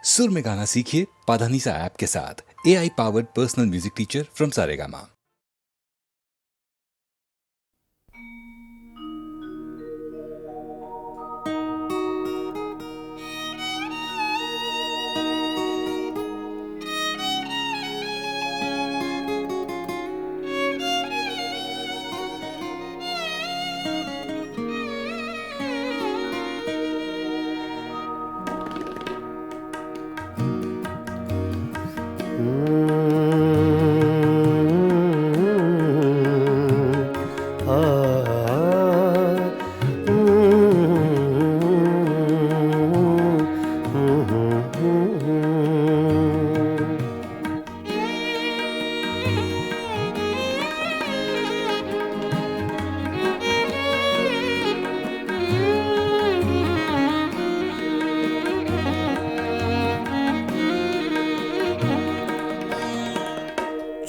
सुर में गाना सीखिए पाधानीसा ऐप के साथ। AI powered personal music teacher from Saregama.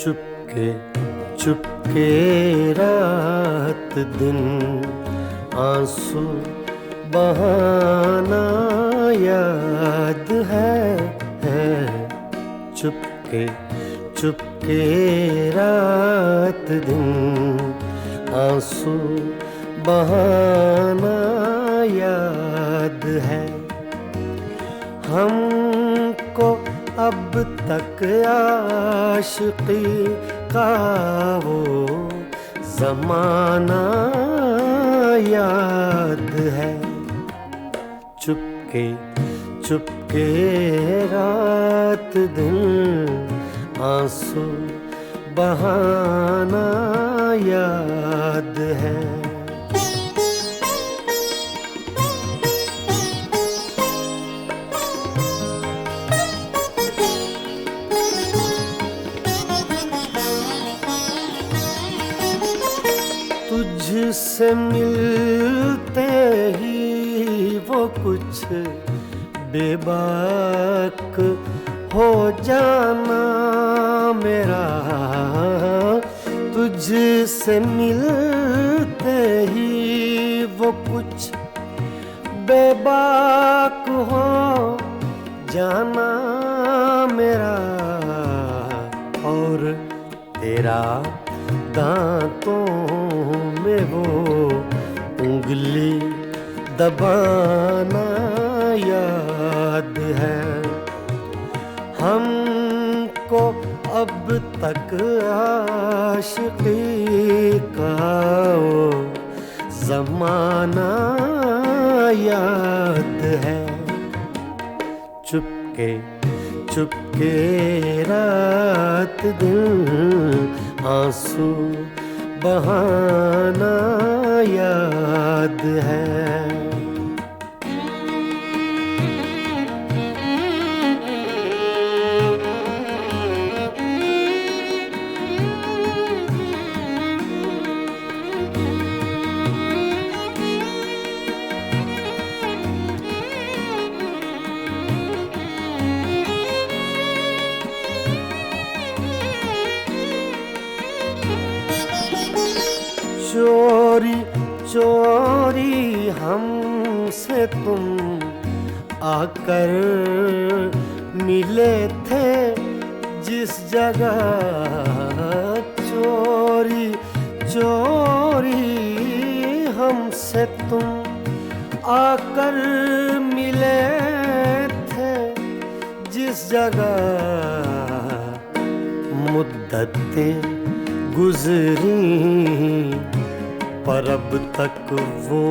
Chupke Chupke रात दिन आंसू बहाना याद है। चुपके चुपके रात दिन आंसू बहाना याद है। हमको अब तक आशिकी का वो ज़माना याद है। चुपके चुपके रात दिन आंसू बहाना याद है। तुझसे मिलते ही वो कुछ बेबाक हो जाना मेरा। तुझसे मिलते ही वो कुछ बेबाक हो जाना मेरा। और तेरा दांतों में वो उंगली दबाना याद है। हमको अब तक आशिकी का वो ज़माना याद है। चुपके चुपके रात दिन आंसू बहाना याद है। चोरी चोरी हमसे तुम आकर मिले थे जिस जगह। चोरी चोरी हमसे तुम आकर मिले थे जिस जगह। मुद्दतें गुजरी पर अब तक वो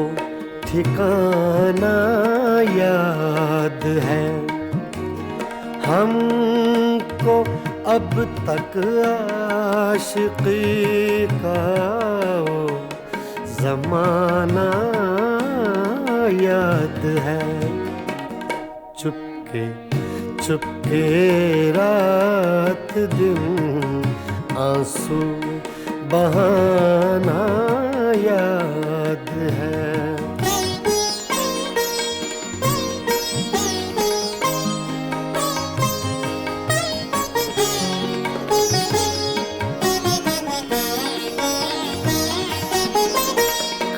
ठिकाना याद है। हमको अब तक आशिकी का वो ज़माना याद है। चुपके चुपके रात दिन आंसू बहाना याद है।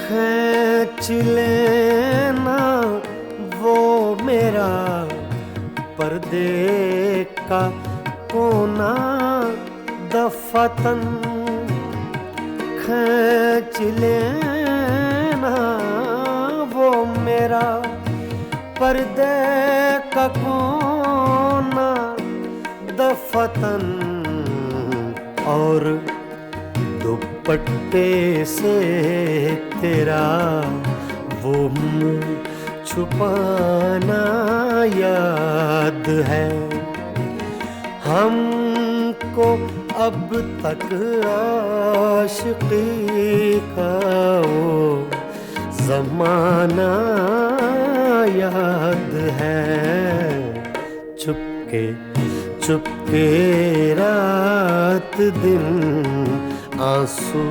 खींच लेना वो मेरा पर्दे का कोना दफातन खींच लेना वो मेरा पर्दे का कोना दफातन और दुपट्टे से तेरा वो मुंह छुपाना याद है। हमको अब तक आशिकी का वो ज़माना याद है। चुपके चुपके रात दिन आंसू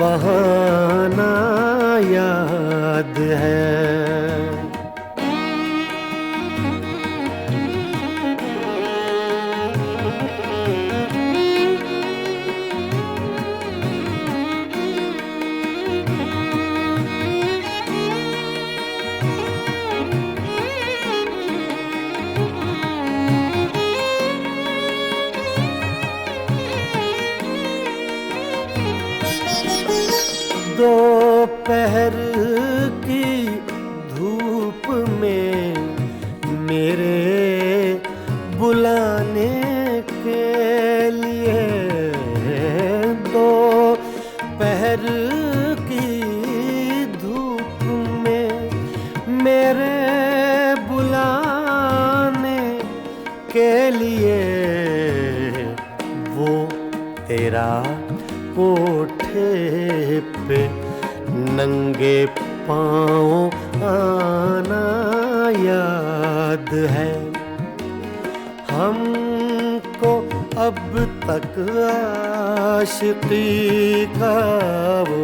बहाना याद है। दोपहर की धूप में मेरे बुलाने के लिए, दोपहर की धूप में मेरे बुलाने के लिए वो तेरा कोठे पे नंगे पाँव आना याद है। हमको अब तक आशिकी का वो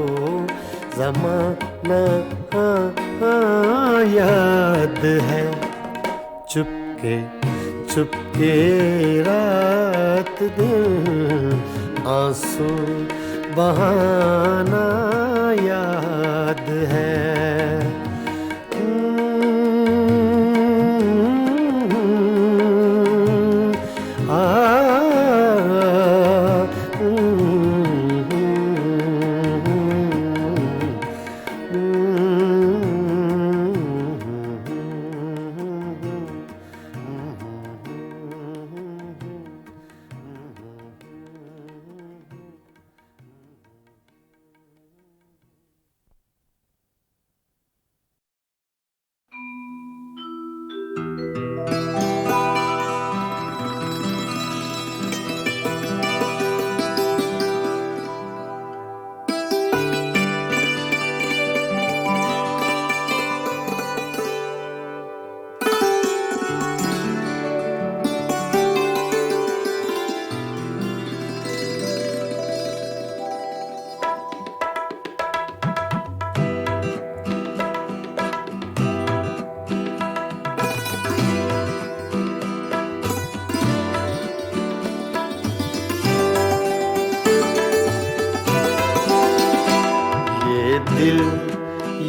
ज़माना याद है। चुपके चुपके रात दिन आंसू बहाना याद है।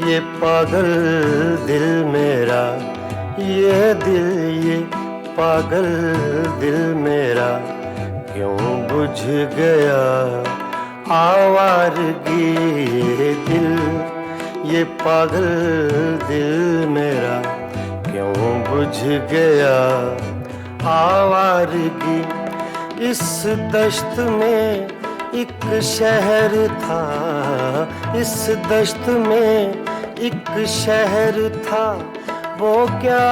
ये पागल दिल मेरा, ये दिल ये पागल दिल मेरा क्यों बुझ गया आवारगी। ये दिल ये पागल दिल मेरा क्यों बुझ गया आवारगी। इस दश्त में एक शहर था, इस दश्त में एक शहर था, वो क्या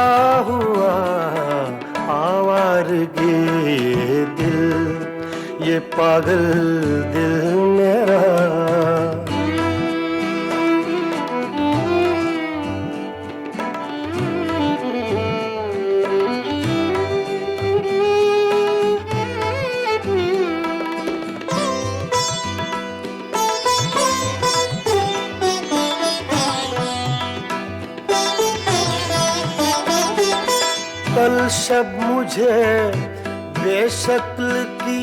हुआ आवारगी। ये दिल ये पागल दिल मेरा। कल शब मुझे बेशक्ल की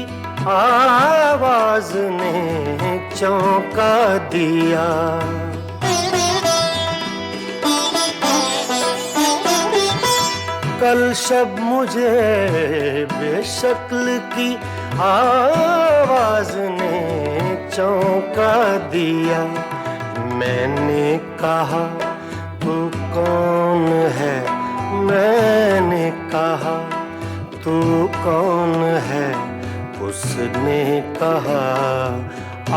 आवाज ने चौंका दिया। कल शब मुझे बेशक्ल की आवाज ने चौंका दिया। मैंने कहा तू कौन है, मैंने कहा तू कौन है। उसने कहा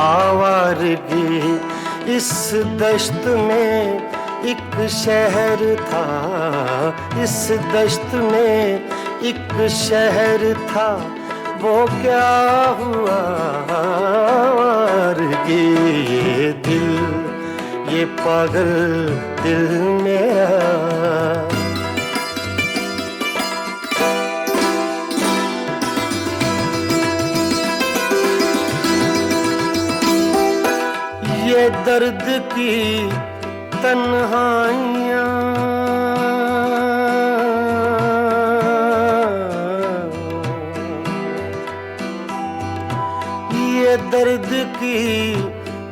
आवारगी इस दश्त में एक शहर था, इस दश्त में एक शहर था। वो क्या हुआ आवारगी, ये दिल, ये पागल दिल मेरा। ये दर्द की तन्हाइयाँ, ये दर्द की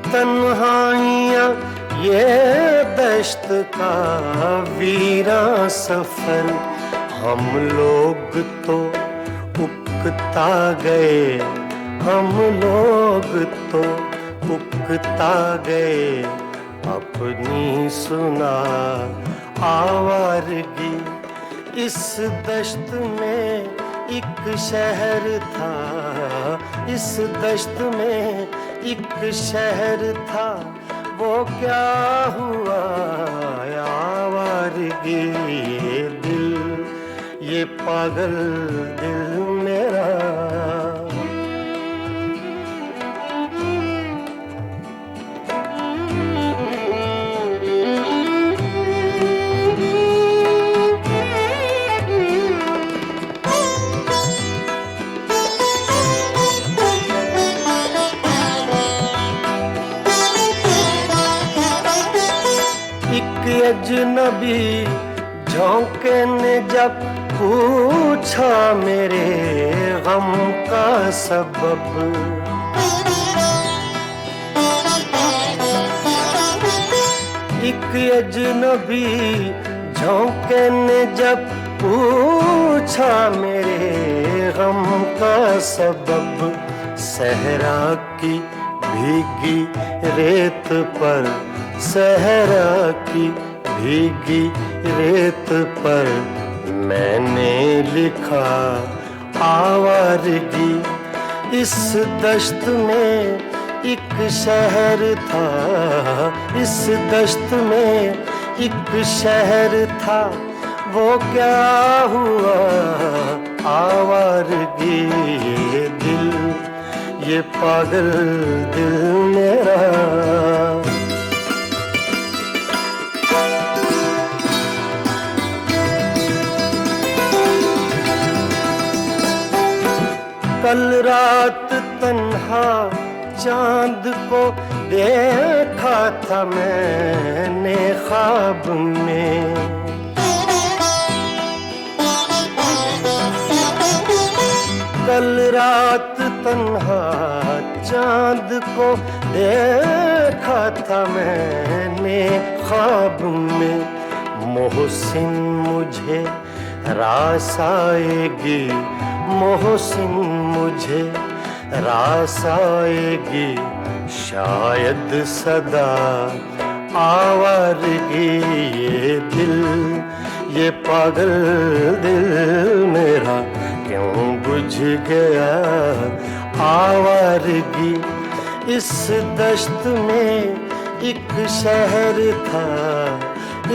तन्हाइयाँ, ये दश्त का वीरां सफर। हम लोग तो उकता गए, हम लोग तो उकता गए। अपनी सुना आवारगी इस दश्त में एक शहर था, इस दश्त में एक शहर था। वो क्या हुआ आवारगी, ये दिल, ये पागल दिल मेरा। अजनबी झोंके ने जब पूछा मेरे गम का सबब, एक अजनबी झोंके ने जब पूछा मेरे गम का सबब। सहरा की भीगी रेत पर, सहरा की भीगी रेत पर मैंने लिखा आवारगी इस दश्त में एक शहर था, इस दश्त में एक शहर था। वो क्या हुआ आवारगी, ये दिल, ये पागल दिल मेरा। कल रात तन्हा चांद को देखा था मैंने ख्वाब में। कल रात तन्हा चांद को देखा था मैंने ख्वाब में। मोहसिन मुझे रास आएगी, मोहसिन मुझे रास आएगी, शायद सदा आवारगी। ये दिल, ये पागल दिल मेरा क्यों बुझ गया आवारगी। इस दश्त में एक शहर था,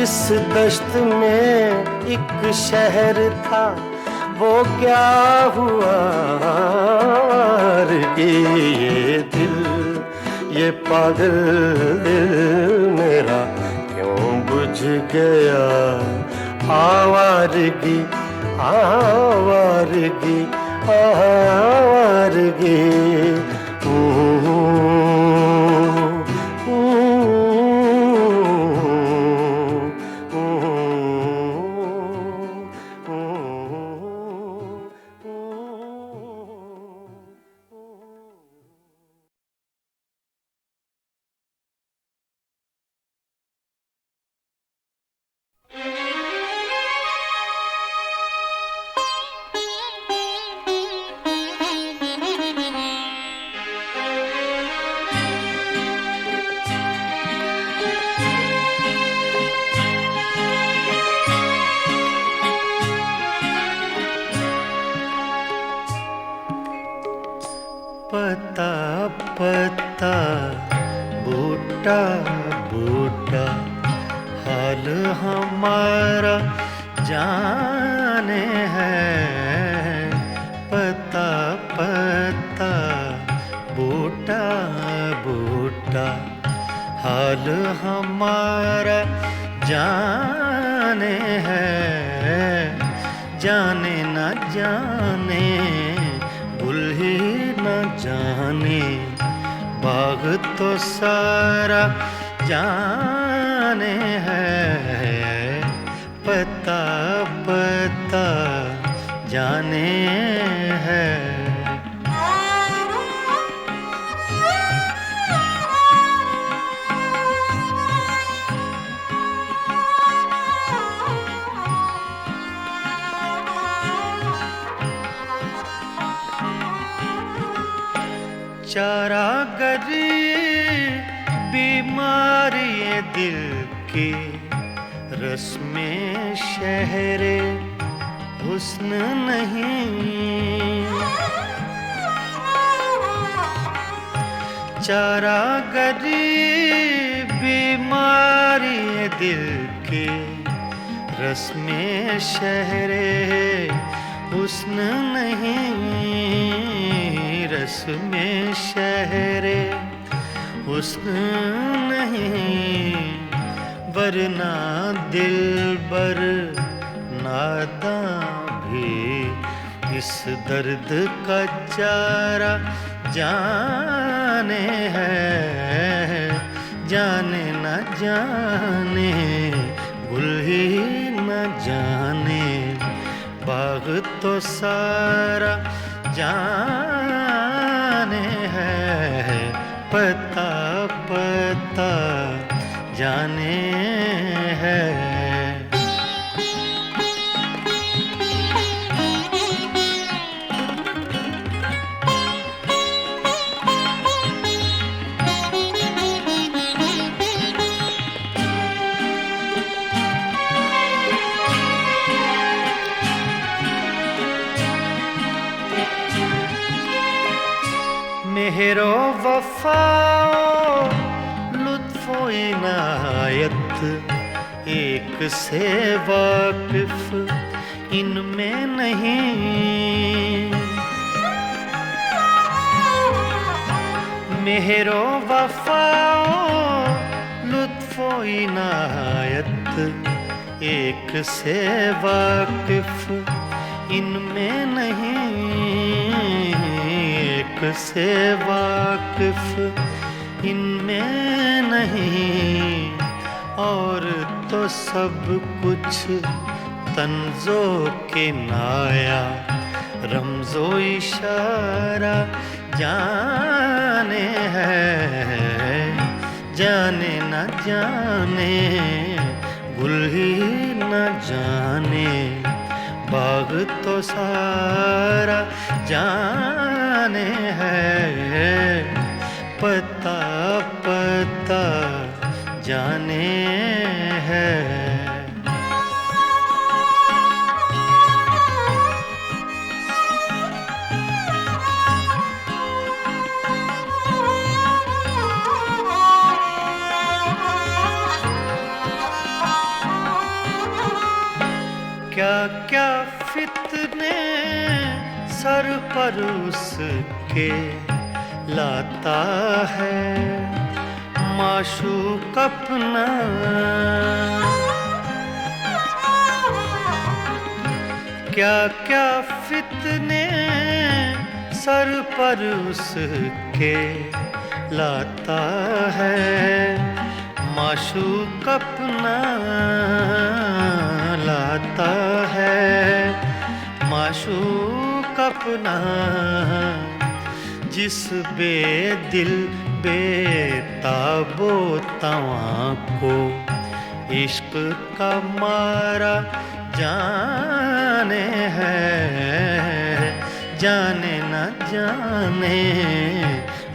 इस दश्त में एक शहर था। वो क्या हुआ आवारगी, ये दिल, ये पागल दिल मेरा क्यों बुझ गया आवारगी, आवारगी, आवारगी। पता पता बूटा बूटा हाल हमारा जाने है। पता पता बूटा बूटा हाल हमारा जाने है। जाने न जाने गुल ही न जाने बाग तो सारा जाने है। पता पता जाने है। चारागरी बीमारी दिल की रस्में शहरे हुस्न नहीं। चारागरी बीमारी दिल की रस्में शहरे हुस्न नहीं। रस्में शहरे हुस्न नहीं वरना दिलबर नादां भी इस दर्द का चारा जाने है। जाने न जाने गुल ही न जाने बाग तो सारा जाने है। पता पता जाने है। मेहरो वफाओ लुत्फो इनायत एक से वाकिफ इनमें नहीं। मेहरो वफाओ लुत्फो इनायत एक से वाकिफ इनमें नहीं। एक से वाकिफ इनमें नहीं और तो सब कुछ तंजो के नाया रमजो इशारा जाने है। जाने न जाने गुल ही न जाने बाग तो सारा जाने है। पता पता जाने है। क्या क्या फितने सर पर उसके लाता है माशूक अपना। क्या क्या फितने सर पर उसके लाता है माशूक अपना। लाता है माशूक अपना जिस बेदिल बेताबो तवां को इश्क का मारा जाने है। जाने न जाने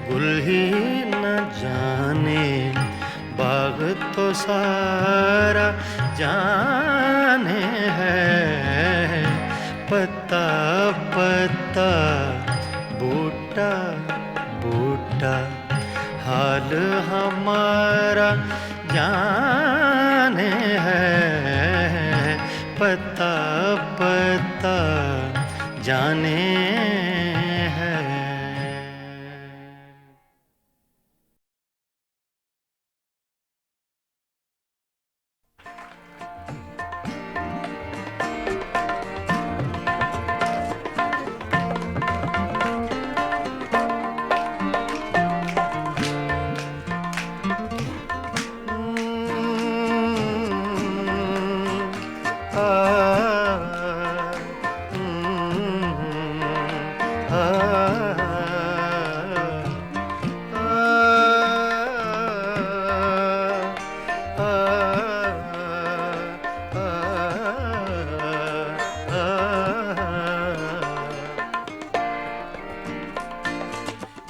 गुल ही न जाने बाग तो सारा जाने है। पता पता बूटा बूटा हाल हमारा जाने है, पता पता जाने है।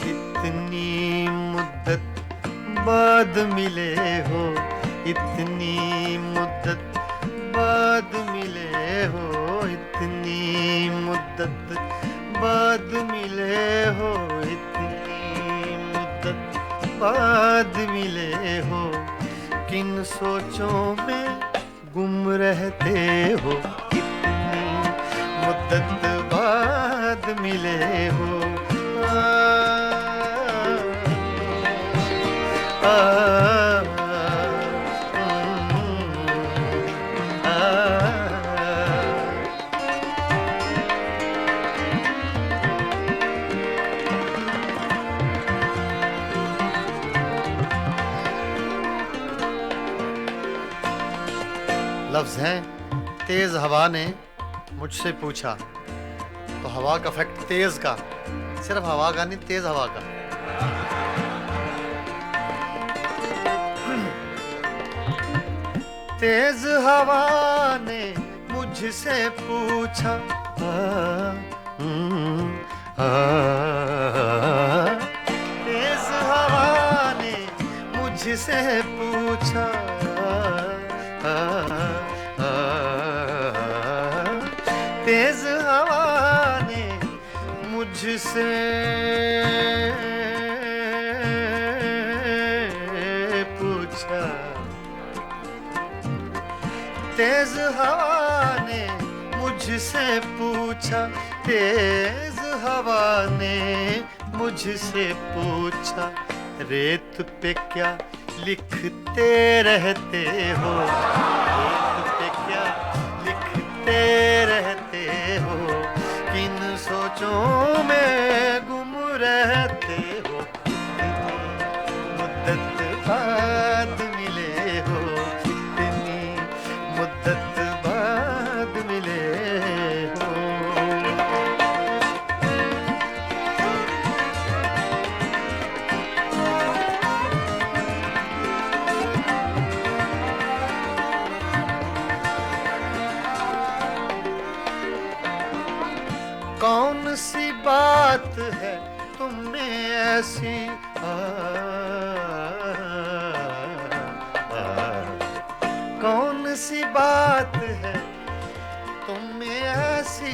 इतनी मुद्दत बाद मिले हो, इतनी मुद्दत बाद मिले हो, इतनी मुद्दत बाद मिले हो, इतनी मुद्दत बाद मिले हो। किन सोचों में गुम रहते हो, इतनी मुद्दत बाद मिले हो। लफ्ज़ हैं, तेज हवा ने मुझसे पूछा। तो हवा का फैक्ट तेज का, सिर्फ हवा का नहीं, तेज हवा का। तेज हवा ने मुझसे पूछा, तेज हवा ने मुझसे पूछा, तेज हवा ने मुझसे पूछा, तेज हवा ने मुझसे पूछा, तेज हवा ने मुझसे पूछा, रेत पे क्या लिखते रहते हो, रेत पे क्या लिखते रहते हो, किन सोचों में गुम रहते हो, मुद्दत बाद मिले हो, इतनी मुद्दत बाद मिले हो। कौन सी बात है तुम में ऐसी, कौन सी बात है तुम में ऐसी,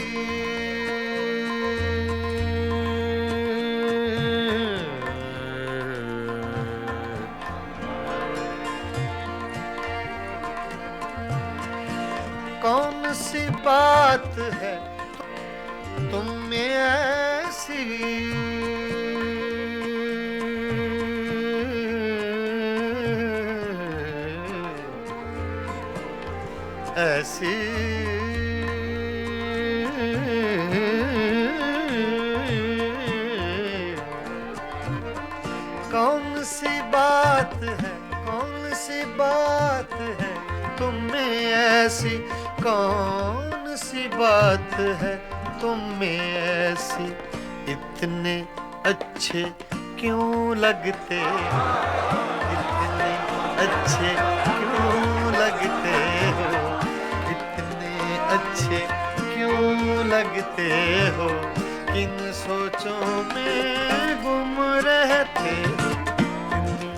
कौन सी बात है तुम में ऐसी, ऐसी कौन सी बात है, कौन सी बात है तुम में ऐसी, कौन सी बात है तुम में ऐसी, इतने अच्छे क्यों लगते, इतने अच्छे क्यों लगते हो, इतने अच्छे क्यों लगते हो, किन सोचों में गुम रहते हो, इतनी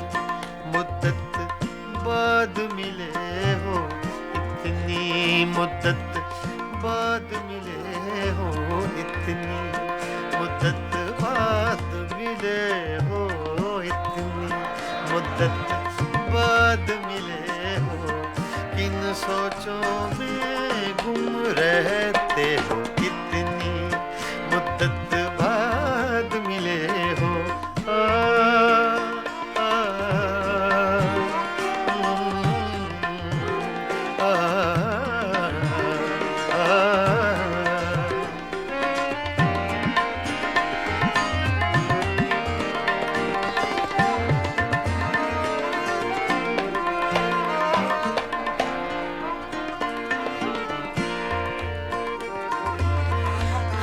मुद्दत बाद मिले हो, इतनी मुद्दत बाद मिले हो, इतनी मुद्दत बाद सोचों में गुम रहते हो, कितनी मुद्दत बाद मिले हो। आ, आ, आ, आ,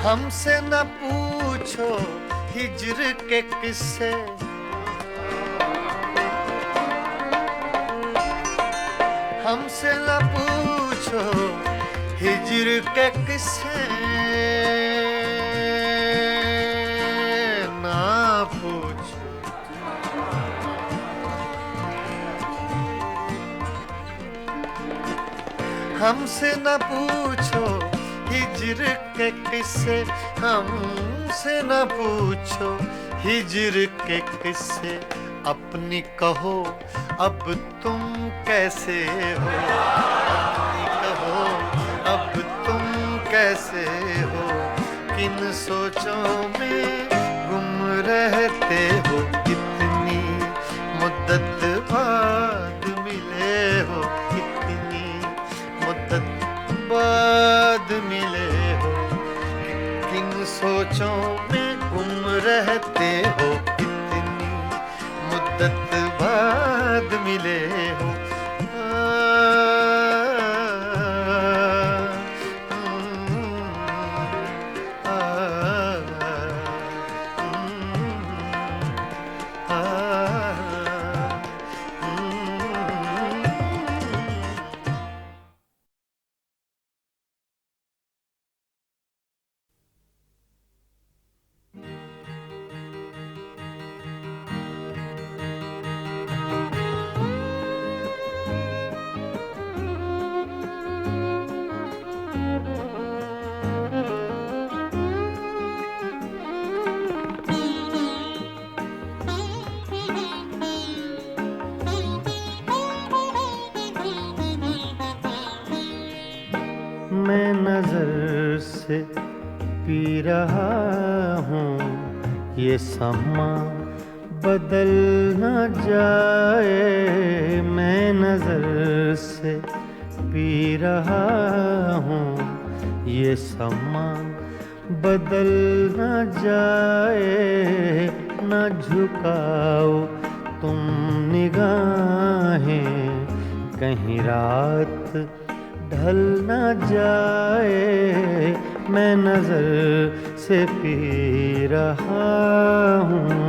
हमसे न पूछो हिज्र के किस्से, हमसे न पूछो हिज्र के किस्से, ना पूछो। हमसे न पूछो हिज्र के किस्से, हमसे न पूछो हिज्र के किस्से। अपनी कहो अब तुम कैसे हो, अपनी कहो अब तुम कैसे हो। किन सोचों में गुम रहते हो, कितनी मुद्दत बाद मिले हो, कितनी मुद्दत बाद मिले हो। किन सोचों में गुम रहते हो, कितनी मुद्दत बाद मिले हो। मैं नजर से पी रहा हूँ, ये समा बदल न जाए। मैं नजर से पी रहा हूँ, ये समा बदल न जाए। न झुकाओ तुम निगाहें, कहीं रात ढल न जाए। मैं नजर से पी रहा हूँ।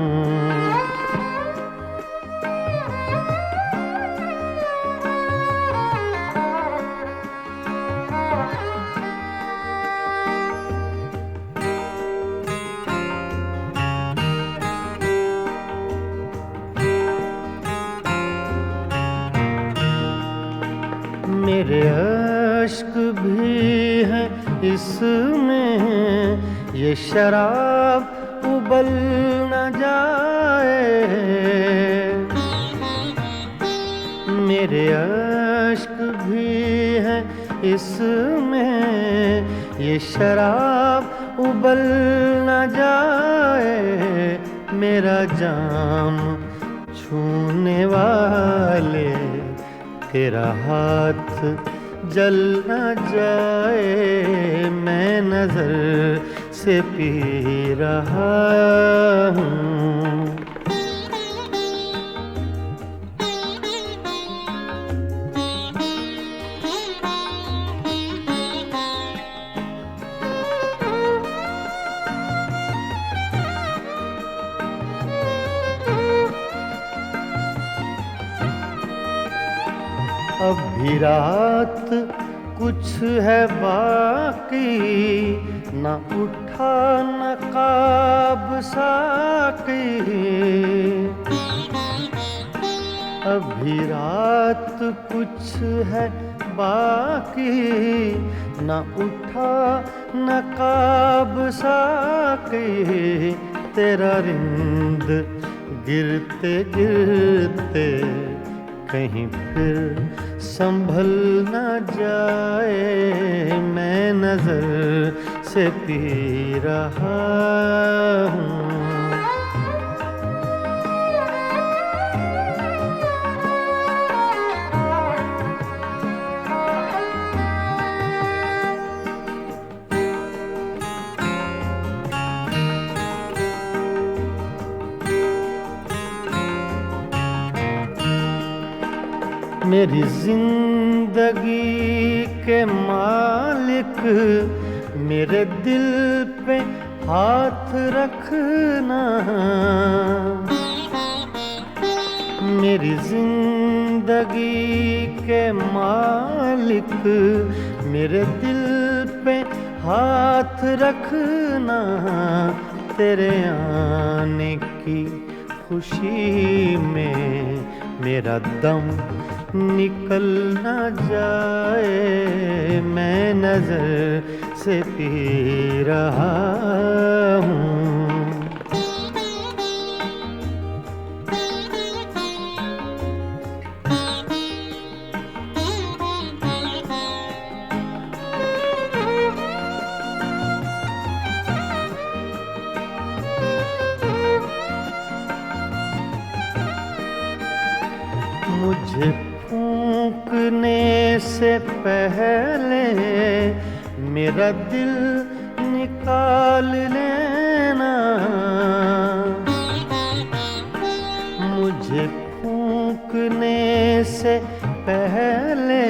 मेरे अश्क भी हैं इसमें, ये शराब उबल न जाए। मेरे अश्क भी हैं इसमें, ये शराब उबल न जाए। मेरा जाम छूने वाले तेरा हाथ जल न जाए। मैं नजर से पी रहा हूँ। अभी रात कुछ है बाकी, न उठा नकाब साकी। अभी रात कुछ है बाकी, न उठा नकाब साकी। तेरा रिंद गिरते गिरते कहीं फिर संभल न जाए, मैं नजर से पी रहा हूँ। मेरी जिंदगी के मालिक, मेरे दिल पे हाथ रखना। मेरी जिंदगी के मालिक, मेरे दिल पे हाथ रखना। तेरे आने की खुशी में मेरा दम निकल न जाए, मैं नजर से पी रहा हूँ। मुझे फूंकने से पहले मेरा दिल निकाल लेना। मुझे फूंकने से पहले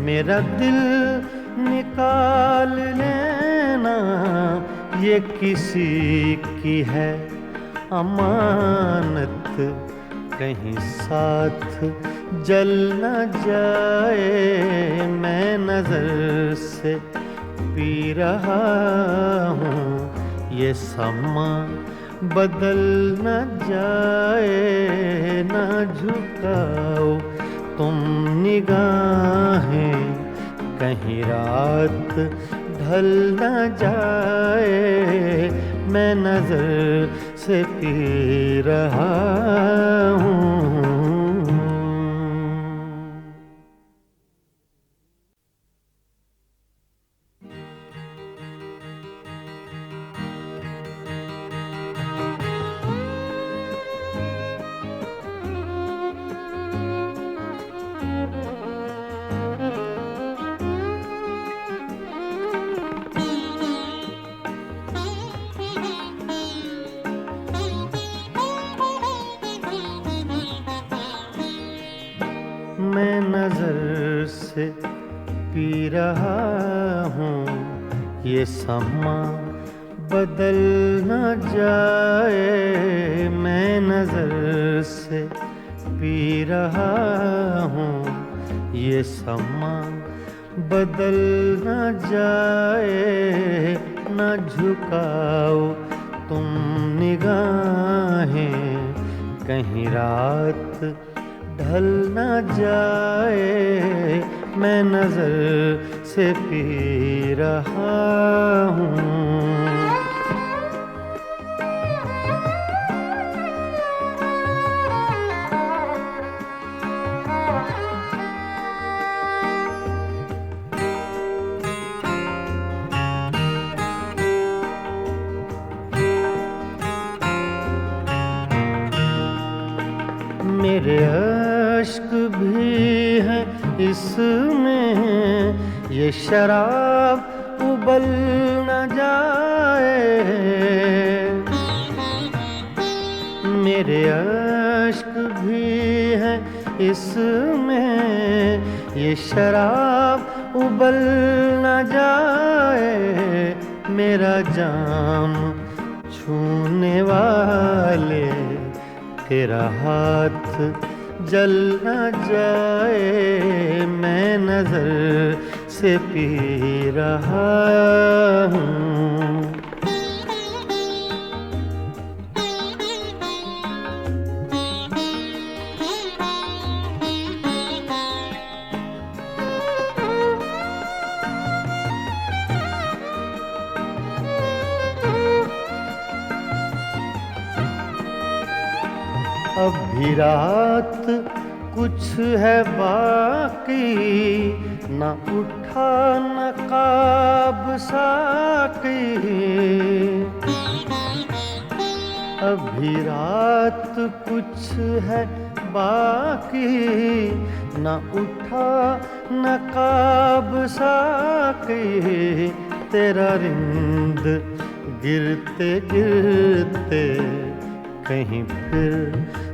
मेरा दिल निकाल लेना। ये किसी की है अमानत, कहीं साथ जल न जाए, मैं नजर से पी रहा हूँ। ये समा बदल न जाए, ना झुकाओ तुम निगाहें, कहीं रात ढल न जाए, मैं नजर से पी रहा हूँ। मैं नजर से पी रहा हूँ, ये समा बदल न जाए, मैं नजर से पी रहा हूँ। ये समा बदल न जाए, न झुकाओ तुम निगाहें, कहीं रात ढल न जाए, मैं नजर से पी रहा हूँ। मेरे अश्क भी हैं इसमें, ये शराब उबल न जाए। मेरे अश्क भी हैं इसमें, ये शराब उबल न जाए, मेरा जाम छूने वाले तेरा हाथ जल न जाए, मैं नजर से पी रहा हूँ। अब भी रात कुछ है बाकी, न उठा नकाब साकी। अभी रात कुछ है बाकी, न उठा नकाब साकी। तेरा रिंद गिरते गिरते कहीं फिर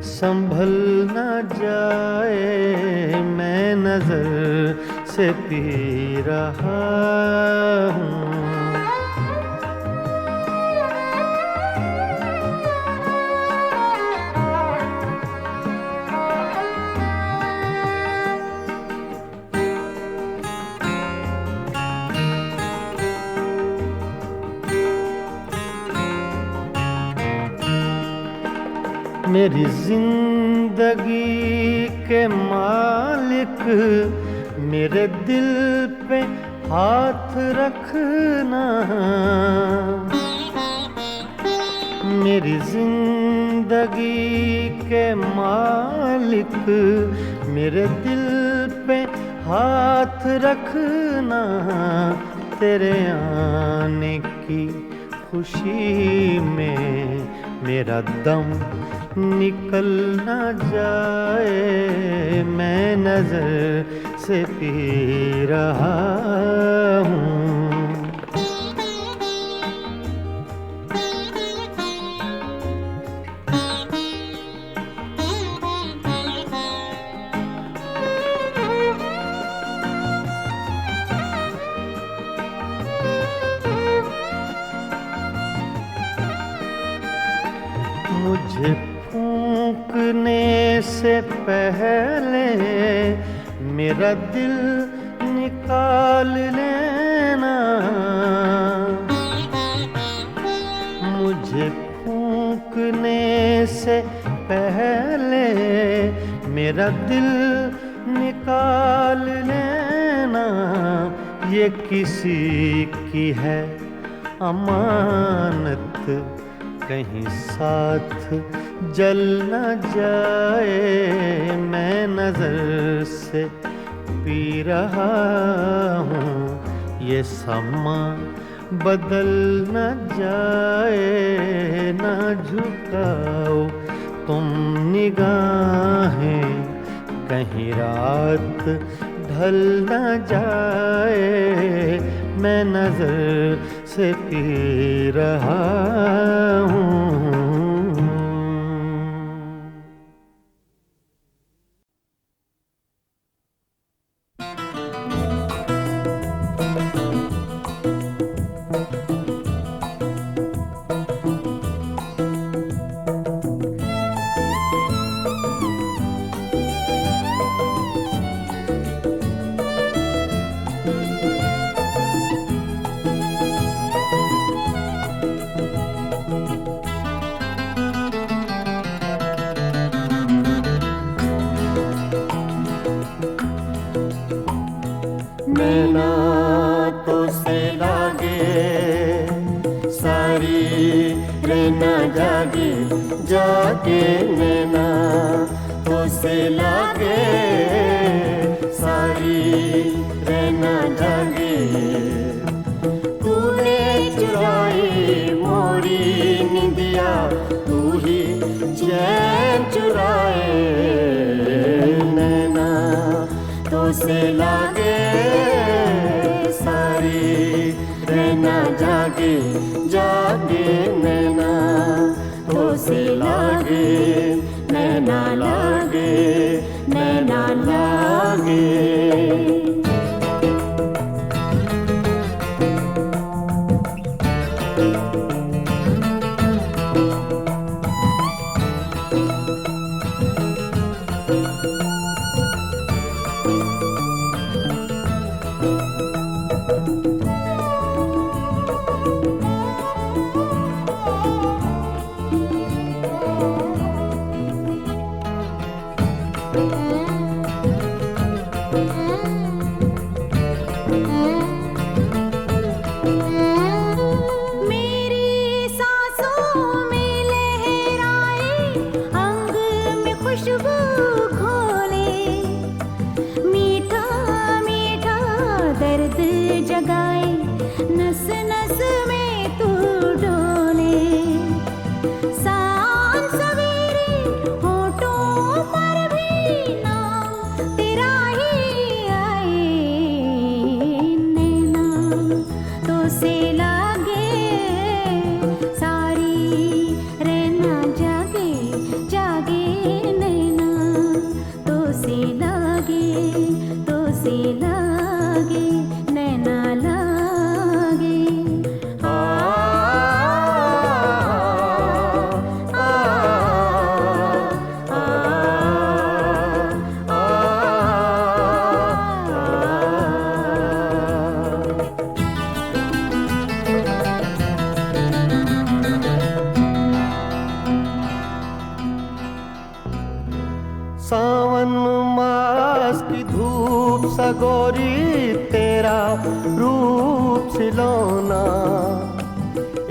संभल न जाए। मैं नजर से पी रहा हूँ। मेरी जिंदगी के मालिक, मेरे दिल पे हाथ रखना। मेरी जिंदगी के मालिक, मेरे दिल पे हाथ रखना। तेरे आने की खुशी में मेरा दम निकल न जाए। मैं नजर से पी रहा हूँ। मुझे फूंकने से पहले मेरा दिल निकाल लेना। मुझे फूंकने से पहले मेरा दिल निकाल लेना। ये किसी की है अमानत, कहीं साथ जल न जाए। मैं नजर से पी रहा हूँ। ये समा बदल न जाए। न झुकाओ तुम निगाहें, कहीं रात ढल न जाए। मैं नजर से पी रहा हूँ। नैना तो से लागे सारी रहना जागे जागे। नैना तो से लागे सारी रहना जागे। तूने चुराई मोरी निंदिया, तू ही चैन चुराए। नैना तो से लागे सारी रहना जागे जागे। नैना तो से लागे नैना लागे नैना लागे। मेरी गोरी तेरा रूप सिलौना,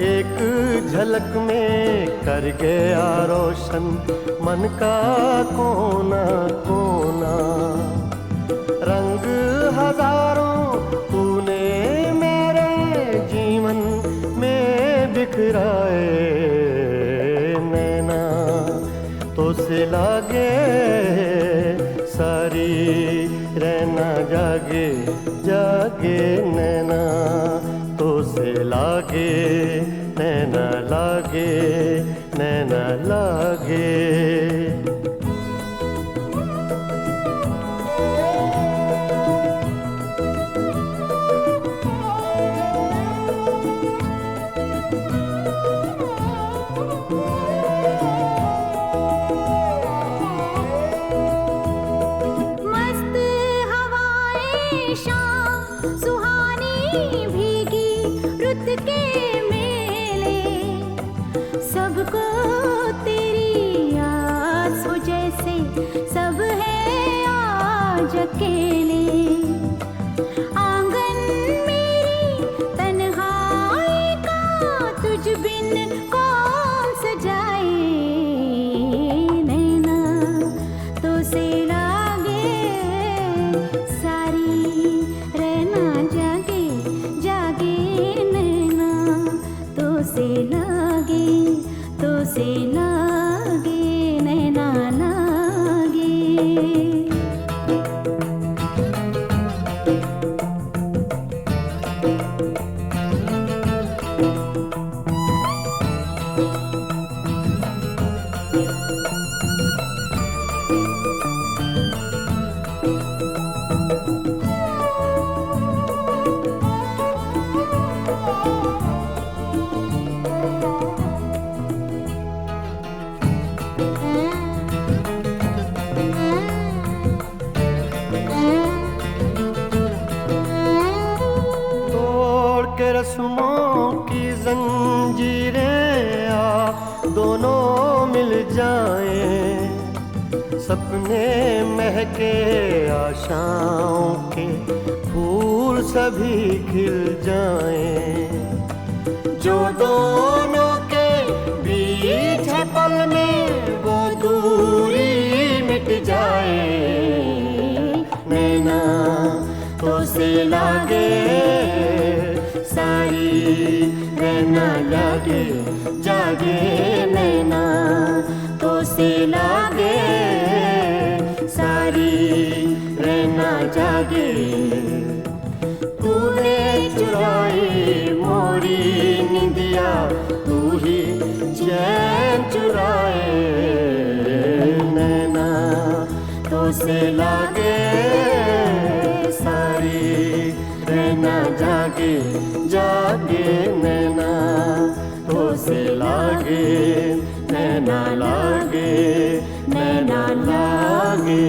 एक झलक में कर गया रोशन मन का कोना कोना। रंग हजारों तूने मेरे जीवन में बिखराए, नैना तो से लागे सारी रहना जागे जागे, नैना तो से लागे नैना लागे नैना लागे। अकेले आंगन मेरी तन्हाई का तुझ बिन कौन सजाए, नैना तो से लागे सारी रहना जागे जागे, नैना तो से लागे नैना लागे। रस्मों की जंजीरें आ दोनों मिल जाएं, सपने महके आशाओं के फूल सभी खिल जाएं, जो दोनों के बीच है पल में वो दूरी मिट जाए, नैना तो से लागे सारी रहना लागे जागे, नैना तो से लागे सारी रहना जागे। तूने चुराई मोरी निंदिया, तू ही चैन चुराए, नैना तो से लागे सारी रहना जागे जागे, नैना तो से लागे नैना लागे नैना लागे।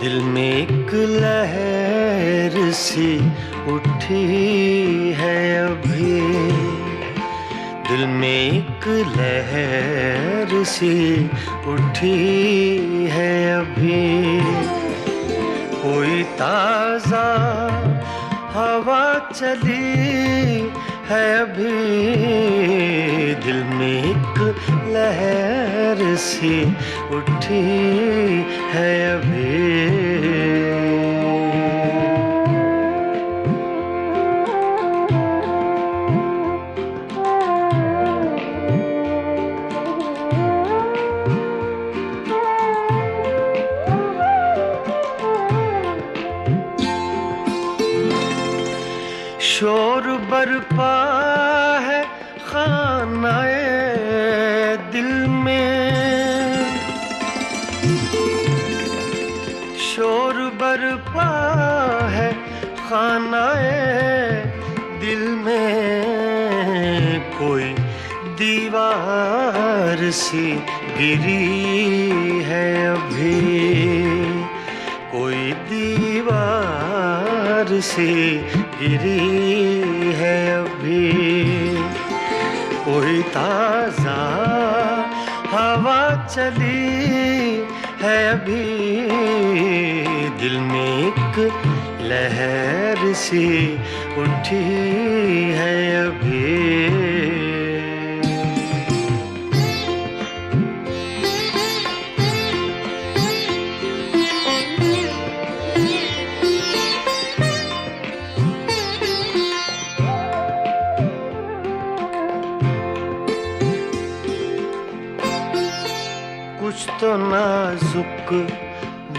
दिल में एक लहर सी उठी है अभी, दिल में एक लहर सी उठी है अभी, कोई ताज़ा हवा चली है अभी, दिल में एक लहर सी उठी है अभी। शोर बरपा है खानाए दिल में, शोर बरपा है खानाए दिल में, कोई दीवार सी गिरी है अभी, कोई दीवार सी गिरी है अभी, कोई ताजा हवा चली है अभी, दिल में एक लहर सी उठी है अभी। कुछ तो नाजुक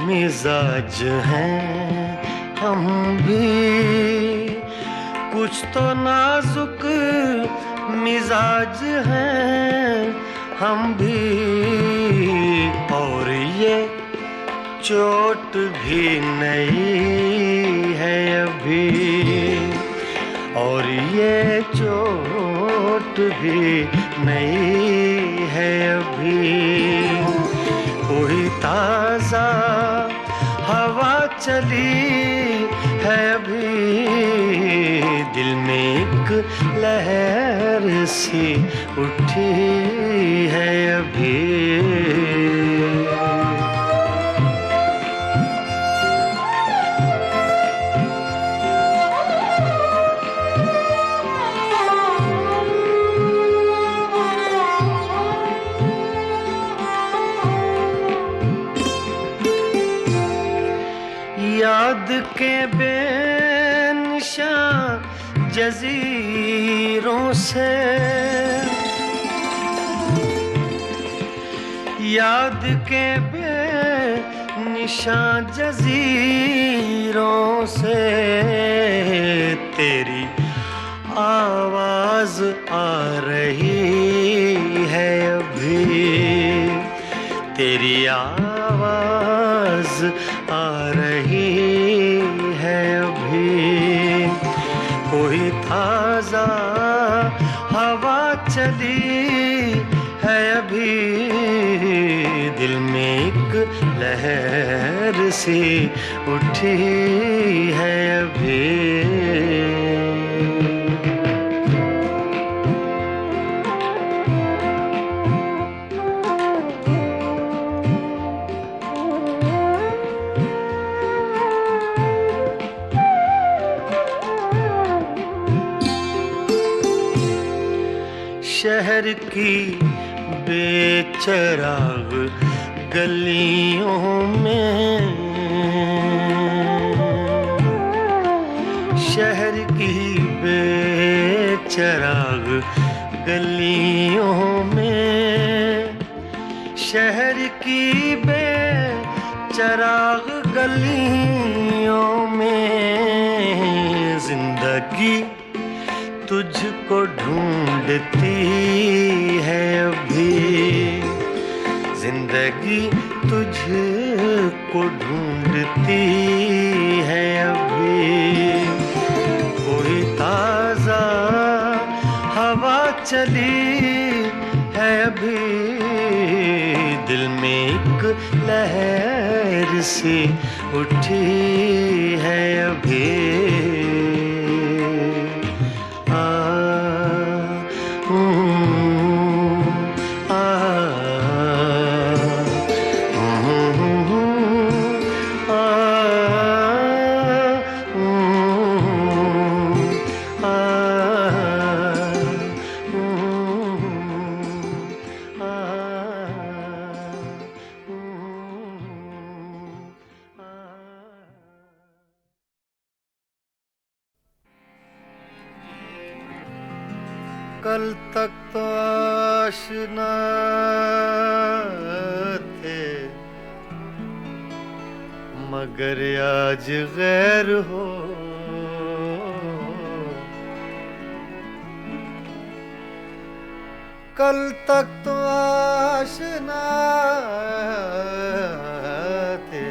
मिजाज हैं हम भी, कुछ तो नाजुक मिजाज हैं हम भी, और ये चोट भी नहीं है अभी, और ये चोट भी नहीं है अभी, कोई ताजा हवा चली है अभी, दिल में एक लहर सी उठी है अभी। याद के बेनिशान जजीरों से, याद के बेनिशान जजीरों से, तेरी आवाज आ रही है अभी, तेरी आवाज आ रही है अभी, कोई ताजा हवा चली है अभी, दिल में एक लहर सी उठी है अभी। शहर की बेचराग गलियों में, शहर की बेचराग गलियों में, शहर की बेचराग गलियों में, जिंदगी तुझको ढूंढती है अभी, जिंदगी तुझको ढूंढती है अभी, कोई ताजा हवा चली है अभी, दिल में एक लहर सी उठी है अभी। कल तक तो आशना थे, मगर आज गैर हो। कल तक तो आशना थे,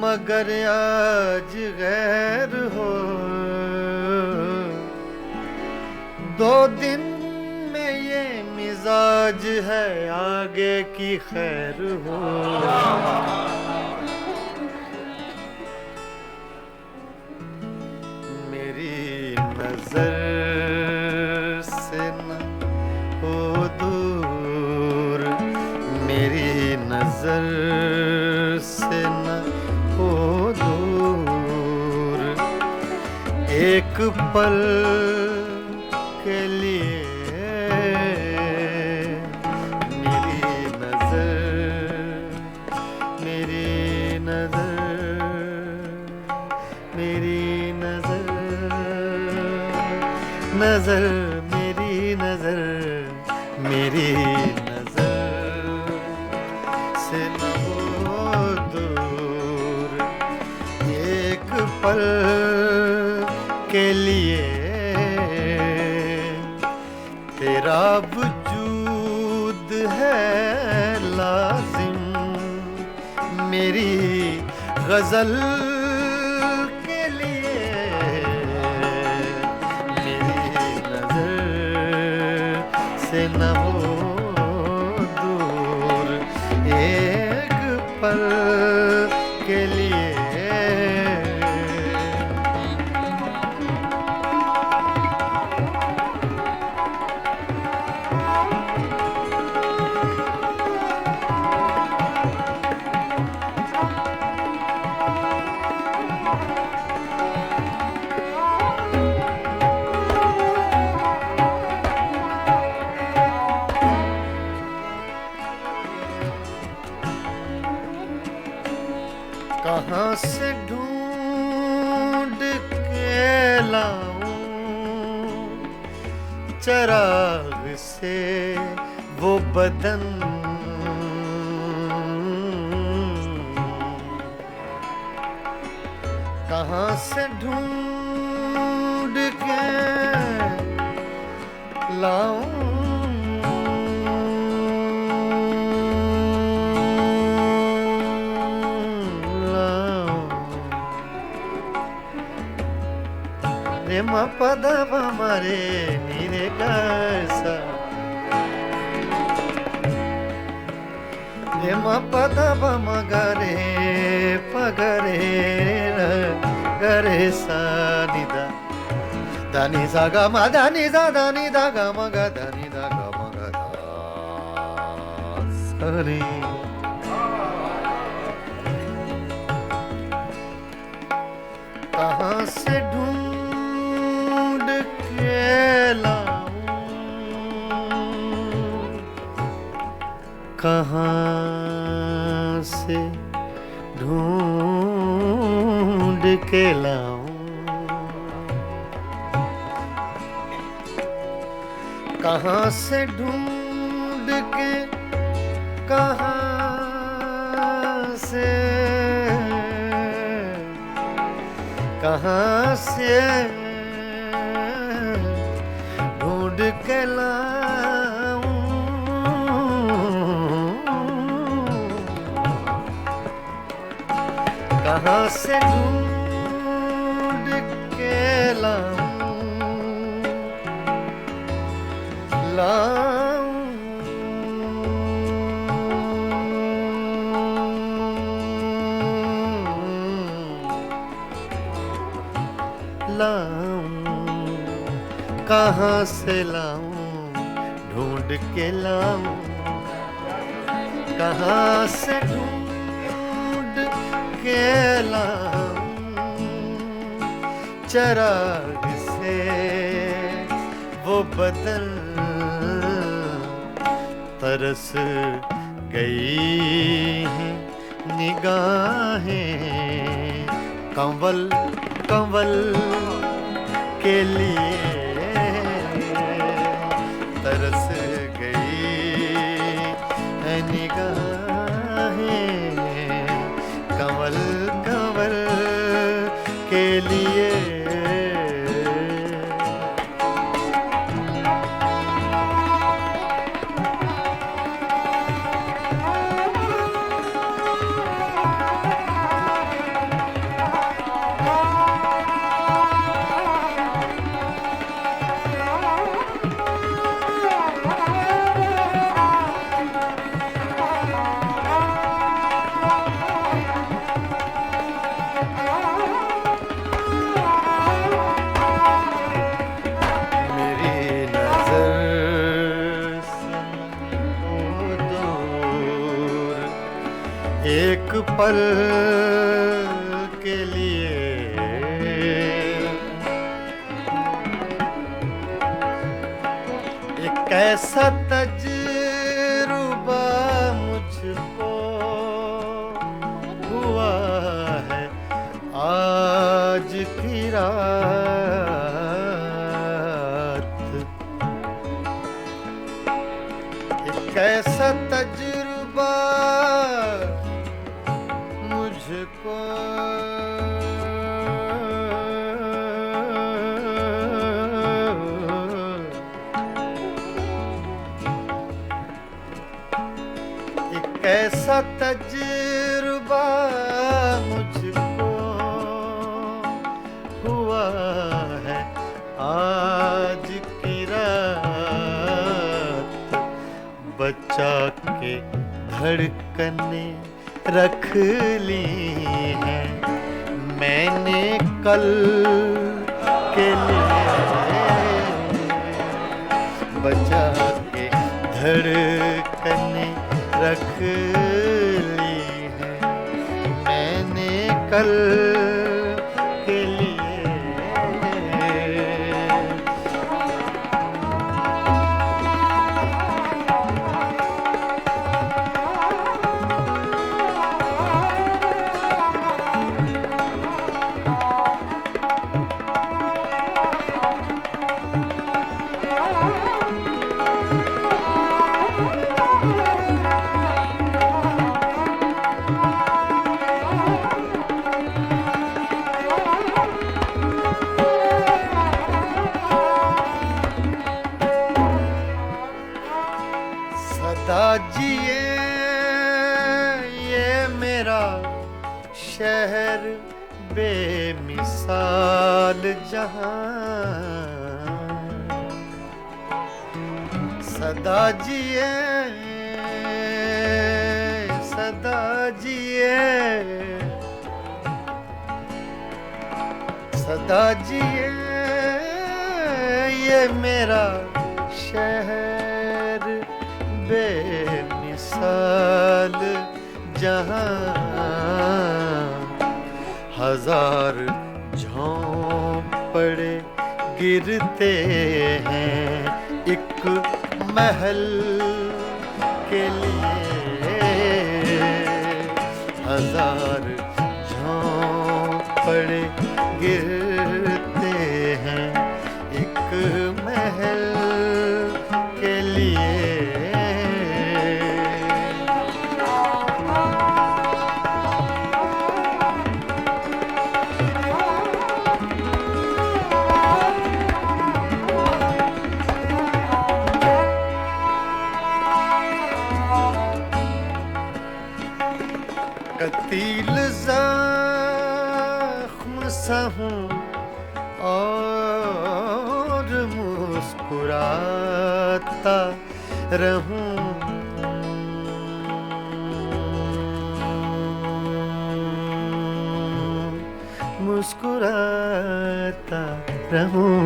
मगर आज गैर हो। 2 दिन में ये मिजाज है, आगे की खैर हो। मेरी नजर से न हो दूर, मेरी नजर से न हो दूर, एक पल के लिए मेरी नजर, मेरी नजर, मेरी नजर, नजर, मेरी नजर, मेरी नजर से न हो दूर, एक पल के लिए तेरा वजूद है लाजिम, मेरी गजल के लिए मेरी नजर से न हो दूर, एक पल के लिए। कहाँ से ढूंढ के लाऊं चराग से वो बदन, कहाँ से ढूंढ के लाऊं रे म पद प मरे नीरे कैसा, रे म पद प म गरे पगरे गरे सा निदा, दानी सा ग म दानी सा दानी दा ग म ग दानी दा ग म ग दा सा रे। कहाँ से ढूंढ के लाऊं, कहाँ से ढूंढ के लाऊं, कहाँ से ढूंढ के, कहाँ से, कहाँ से ढूंढ के लाऊं, कहाँ से ढूंढ के लाऊं, लाऊं लाऊं, कहाँ से लाऊं ढूंढ के लाऊं, कहाँ से ढूंढ के लाऊं चराग से वो बदन, तरस गई हैं निगाहें कंवल कंवल के लिए, तरस गई है निगाहें कंवल कंवल के लिए। पल के लिए एक ऐसा तजुर्बा मुझको हुआ है आज की रात। एक ऐसा तजुर्बा मुझको एक ऐसा तजुर्बा मुझको हुआ है आज की रात। बचा के धड़कने रख ली हैं मैंने कल के लिए। बचा के धड़कने रख ली हैं मैंने कल के लिए। सदा जिए ये मेरा शहर बेमिसाल जहां। सदा जिए सदा जिए सदा जिए ये मेरा शहर बेमिसाल जहां। हजार झोंपड़े गिरते हैं एक महल के लिए। हजार झोंपड़े गिरते हैं एक महल के लिए। कतील ज़ख्म सा हूँ और मुस्कुराता रहूं। मुस्कुराता रहूं।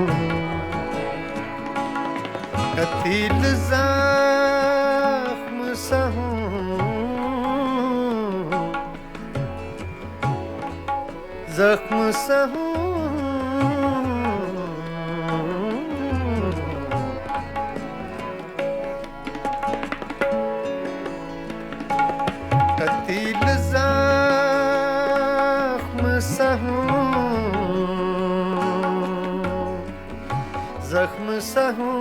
कतील ज़ख्म सा हूँ ज़ख्म सा हूँ। कतील ज़ख्म सा हूँ ज़ख्म सा हूँ।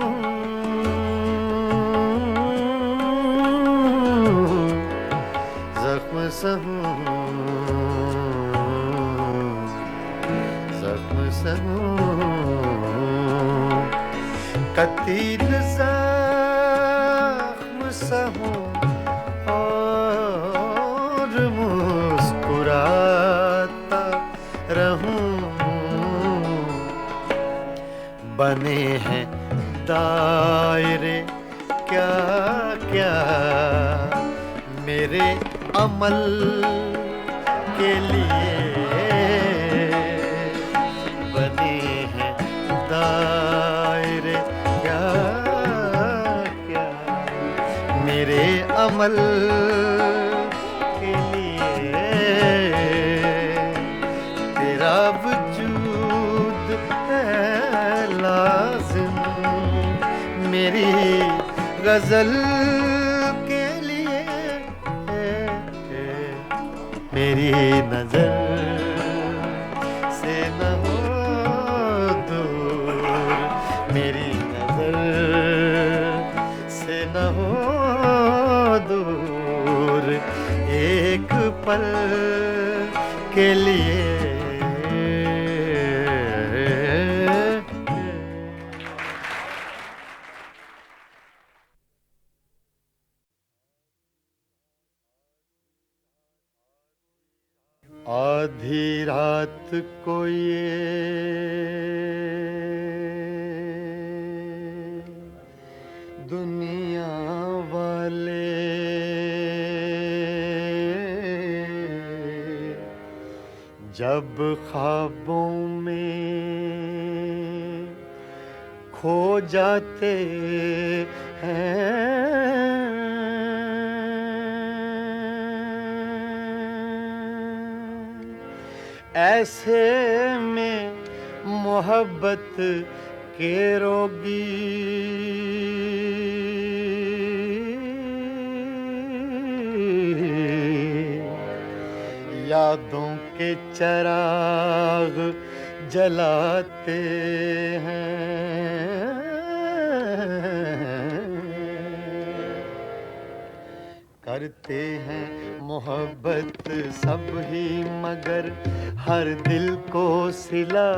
ज़ख्म सा हूँ ज़ख्म सा हूँ। कतील ज़ख्म सा हूँ और मुस्कुराता रहूं। बने हैं दायरे क्या क्या मेरे अमल के लिए। बने हैं दायरे क्या क्या मेरे अमल के लिए। गजल के लिए मेरी नजर से न हो दूर, मेरी नजर से न हो दूर, एक पल के लिए। आधी रात को ये दुनिया वाले जब ख्वाबों में खो जाते हैं, ऐसे में मोहब्बत के रोगी यादों के चिराग जलाते हैं, करते हैं मोहब्बत सब ही मगर हर दिल को सिला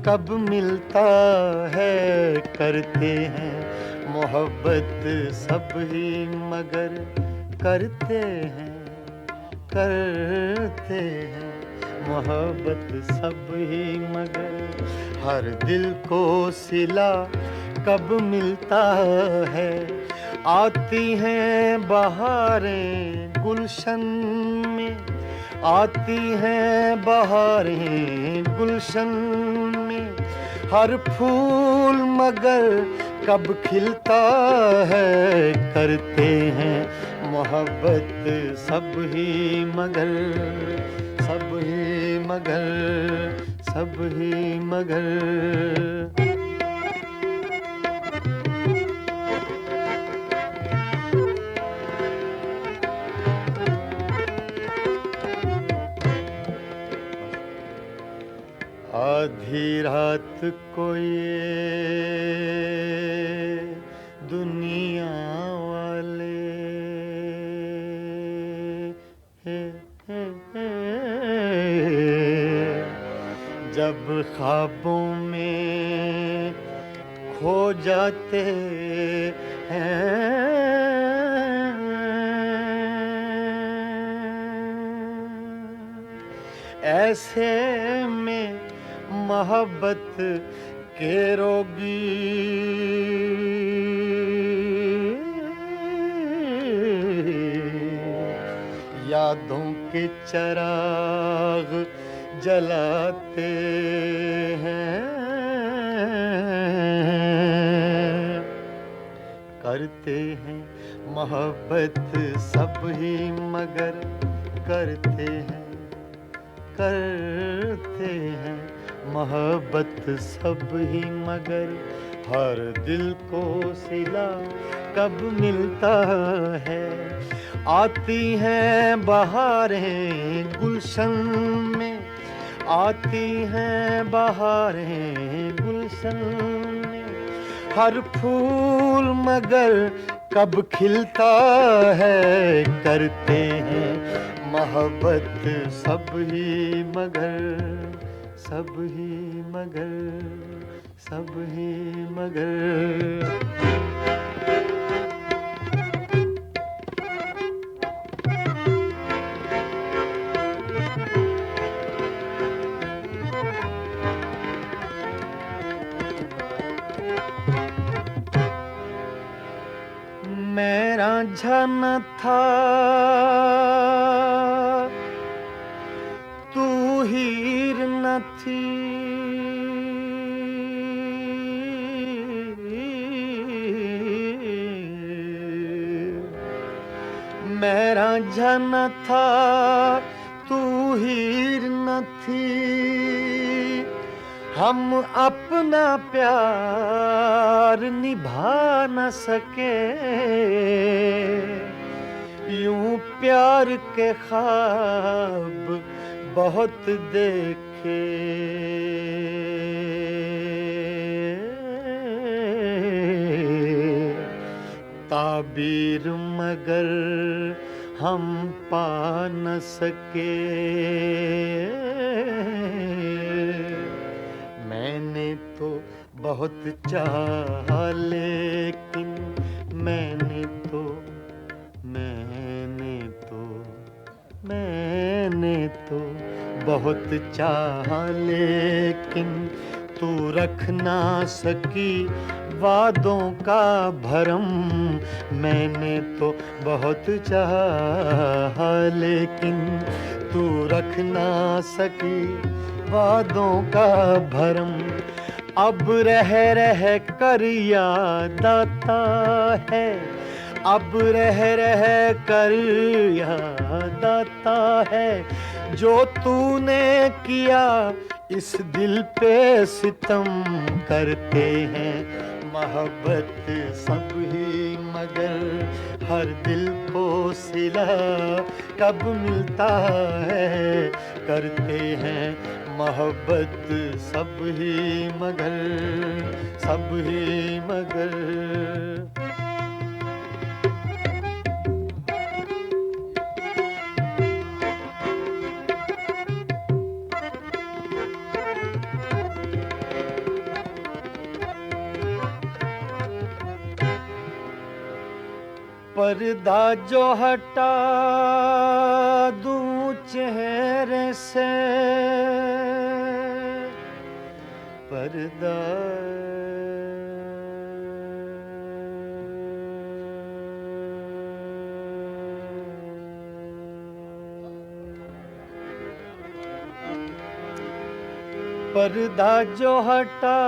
कब मिलता है। करते हैं मोहब्बत सब ही मगर करते हैं मोहब्बत सब ही मगर हर दिल को सिला कब मिलता है। आती हैं बहारें गुलशन में, आती हैं बहारें गुलशन में, हर फूल मगर कब खिलता है। करते हैं मोहब्बत सब ही मगर, सब ही मगर, सब ही मगर। आधी रात को ये दुनिया वाले जब ख्वाबों में खो जाते हैं, ऐसे में मोहब्बत के रोगी यादों के चिराग जलाते हैं, करते हैं मोहब्बत सब ही मगर करते हैं मोहब्बत सब ही मगर हर दिल को सिला कब मिलता है। आती हैं बहारें गुलशन में, आती हैं बहारें गुलशन में, हर फूल मगर कब खिलता है। करते हैं मोहब्बत सब ही मगर, सब ही मगर, सब ही मगर। मेरा झन था तू हीर न थी, मेरा झन था तू हीर न थी, हम अपना प्यार निभा न सके, यूं प्यार के ख्वाब बहुत देखे, ताबीर मगर हम पा न सके। मैंने तो बहुत चाहा लेकिन मैंने तो बहुत चाहा लेकिन तू रख ना सकी वादों का भरम। मैंने तो बहुत चाहा लेकिन तू रख ना सकी वादों का भरम। अब रह रह कर याद आता है, अब रह रह कर याद आता है जो तूने किया इस दिल पे सितम। करते हैं मोहब्बत सब ही मगर हर दिल को सिला कब मिलता है। करते हैं मोहब्बत सब ही मगर पर्दा जो हटा दूं चेहरे से, पर्दा पर्दा जो हटा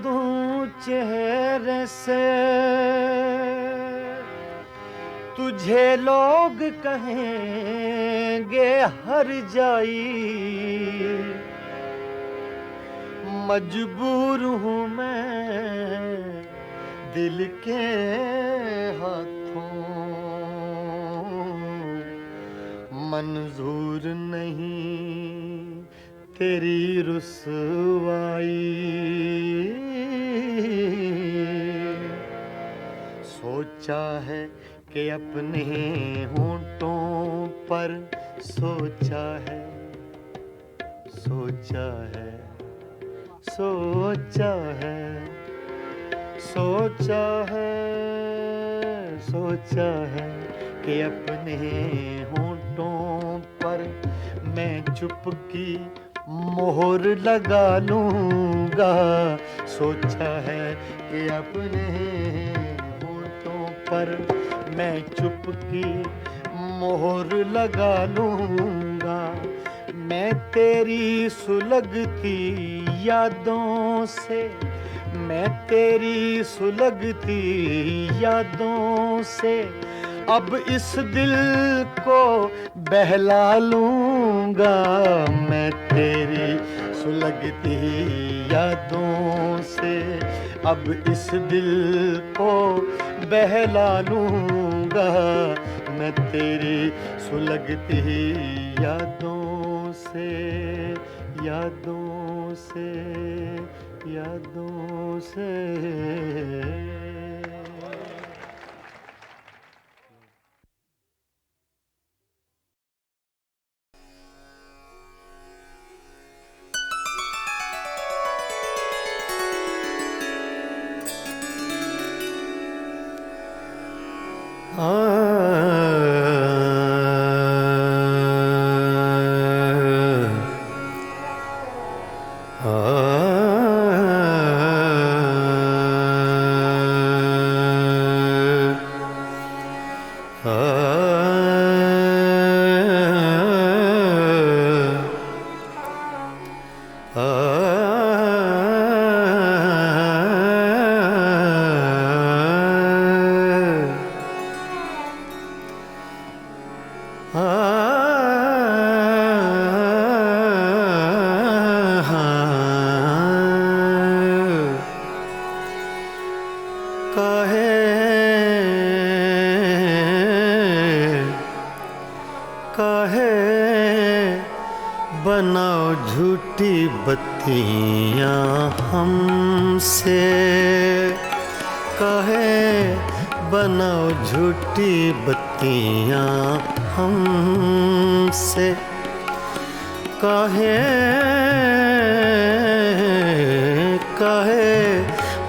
दूं चेहरे से, तुझे लोग कहेंगे हर जाई। मजबूर हूँ मैं दिल के हाथों, मंजूर नहीं तेरी रुसवाई। सोचा है कि अपने होंठों पर सोचा है, सोचा है, सोचा है, सोचा है, सोचा है कि अपने होंठों पर मैं चुपकी मोहर लगा लूंगा। सोचा है कि अपने होंठों पर मैं चुपकी मोहर लगा लूंगा। मैं तेरी सुलगती यादों से, मैं तेरी सुलगती यादों से अब इस दिल को बहला लूंगा। मैं तेरी सुलगती यादों से अब इस दिल को बहला लूंगा। मैं तेरी सुलगती यादों से, यादों से, यादों से। बनाओ झूठी बत्तियां हमसे, कहे बनाओ झूठी बत्तियां हमसे, कहे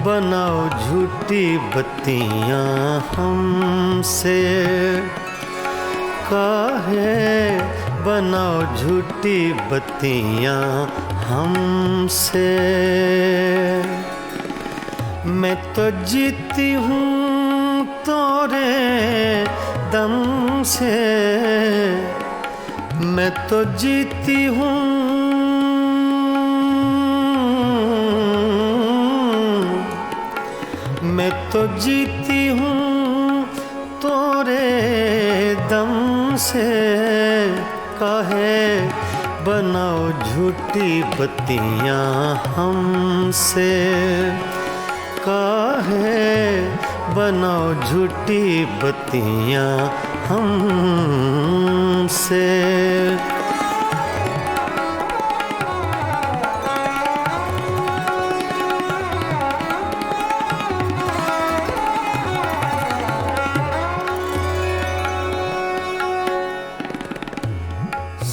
बनाओ झूठी बत्तियां हमसे, कहे बनाओ झूठी बत्तियां हमसे। मैं तो जीती हूँ तोरे दम से, मैं तो जीती हूँ, मैं तो जीती हूँ तोरे दम से, काहे बनाओ झूठी बत्तियां हमसे, काहे बनाओ झूठी बत्तियां हमसे।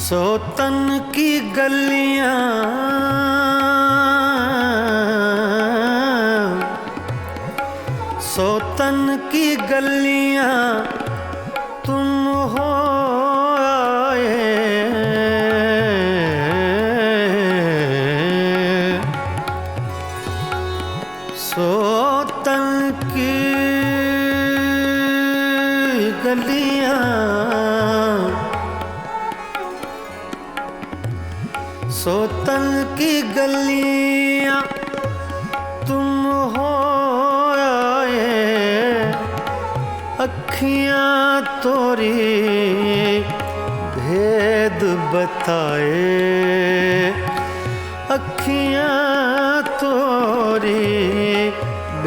सोतन की गलियां, सोतन की गलियां तुम हो आए, सोतन की गलियां, सोतन की गलियां तुम हो आए, अखियां तोरी भेद बताए, अखियां तोरी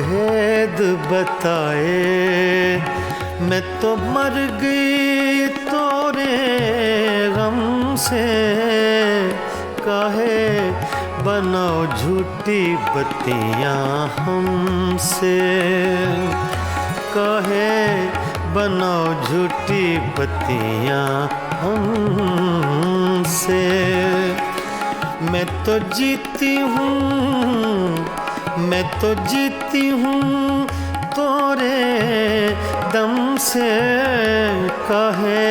भेद बताए। मैं तो मर गई तोरे गम से, काहे बनाओ झूठी बत्तियां हमसे, काहे बनाओ झूठी बत्तियां हमसे। मैं तो जीती हूँ, मैं तो जीती हूँ तोरे दम से, काहे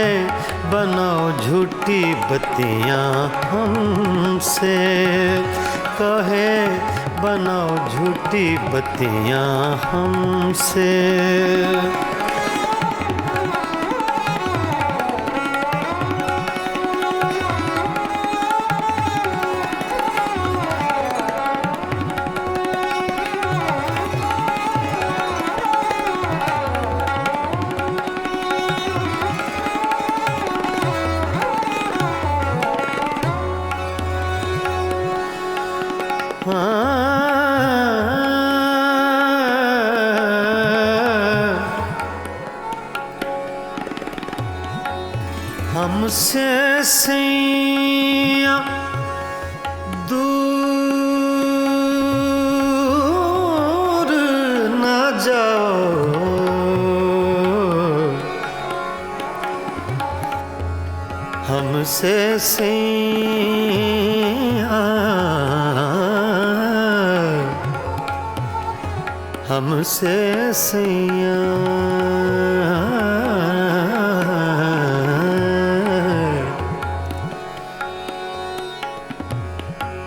बनाओ झूठी बत्तियां हमसे, कहे बनाओ झूठी बत्तियां हमसे। हमसे सैया दूर न जाओ, हमसे सैया, हमसे सैया,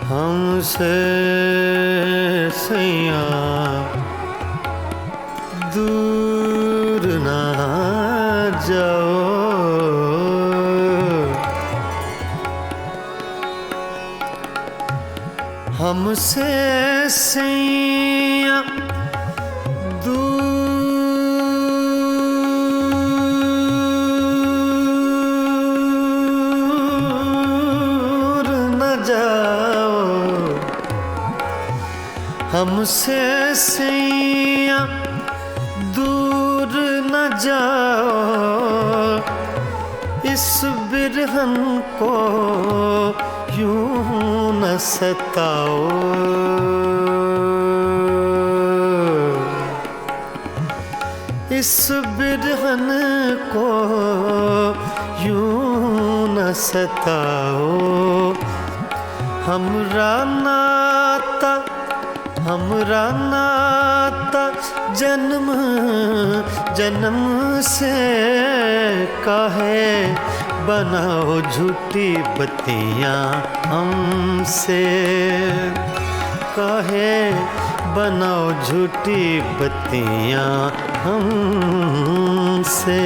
हमसे सैया दूर ना जाओ, हमसे सैया दूर न जाओ, हमसे सैया दूर न जाओ। इस बिरहन को यूं न सताओ, इस बिरहन को यूं न सताओ। हमरा नाता जन्म जन्म से काहे बनाओ झूठी बत्तियां हमसे, काहे बनाओ झूठी बत्तियां हमसे।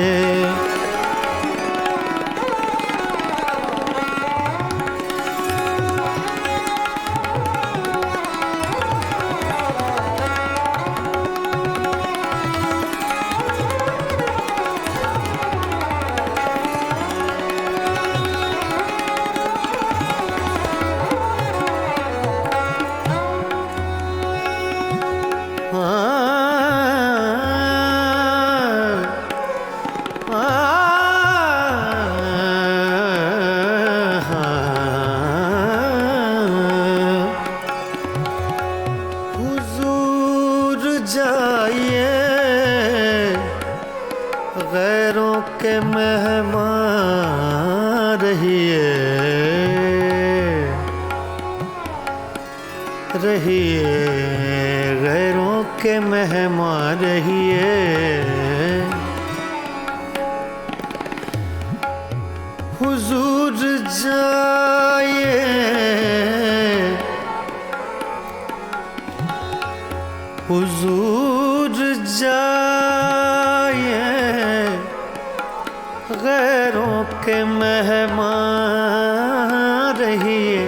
हुजूर जाइए गैरों के मेहमान रहिए, रहिए गैरों के मेहमान रहिए। हुजूर जाइए हुजूर जाइए गैरों के मेहमान रहिए।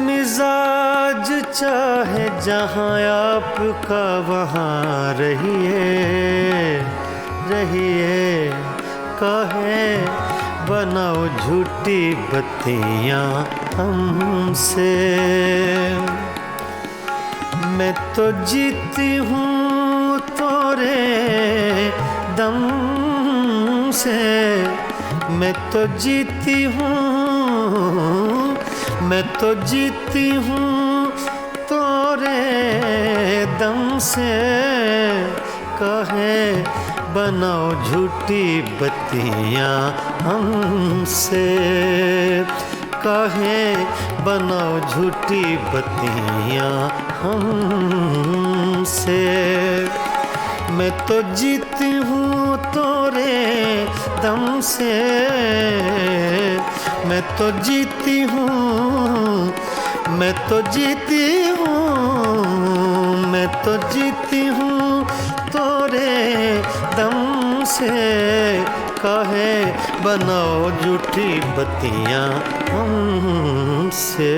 मिजाज चाहे जहाँ आपका वहाँ रहिए, रहिए काहे बनाओ झूठी बत्तियां हमसे। मैं तो जीती हूँ तोरे दम से, मैं तो जीती हूँ, मैं तो जीती हूँ तोरे दम से। काहे बनाओ झूठी बत्तियां हमसे, काहे बनाओ झूठी बत्तियां हमसे। मैं तो जीती हूँ तोरे दम से, मैं तो जीती हूँ, मैं तो जीती हूँ, मैं तो जीती हूँ तोरे दम से। काहे बनाओ झूठी बत्तियां हमसे।